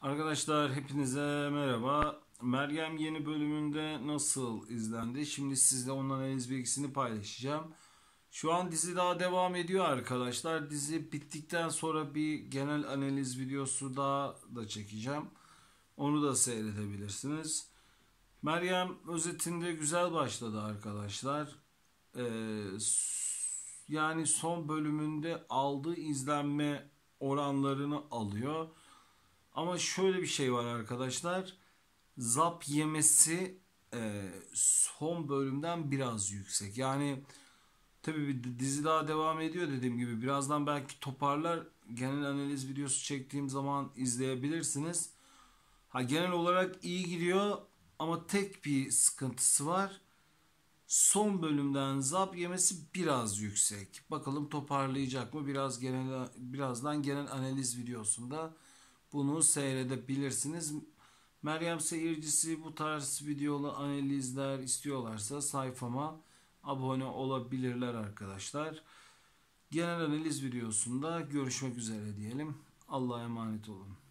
Arkadaşlar hepinize merhaba. Meryem yeni bölümünde nasıl izlendi? Şimdi sizle onun analiz bilgisini paylaşacağım. Şu an dizi daha devam ediyor arkadaşlar. Dizi bittikten sonra bir genel analiz videosu daha da çekeceğim. Onu da seyredebilirsiniz. Meryem özetinde güzel başladı arkadaşlar. Yani son bölümünde aldığı izlenme oranlarını alıyor. Ama şöyle bir şey var arkadaşlar. Zap yemesi son bölümden biraz yüksek. Yani tabii bir dizi daha devam ediyor dediğim gibi. Birazdan belki toparlar. Genel analiz videosu çektiğim zaman izleyebilirsiniz. Genel olarak iyi gidiyor ama tek bir sıkıntısı var. Son bölümden zap yemesi biraz yüksek. Bakalım toparlayacak mı? Birazdan genel analiz videosunda bunu seyredebilirsiniz. Meryem seyircisi bu tarz videolu analizler istiyorlarsa sayfama abone olabilirler arkadaşlar. Genel analiz videosunda görüşmek üzere diyelim. Allah'a emanet olun.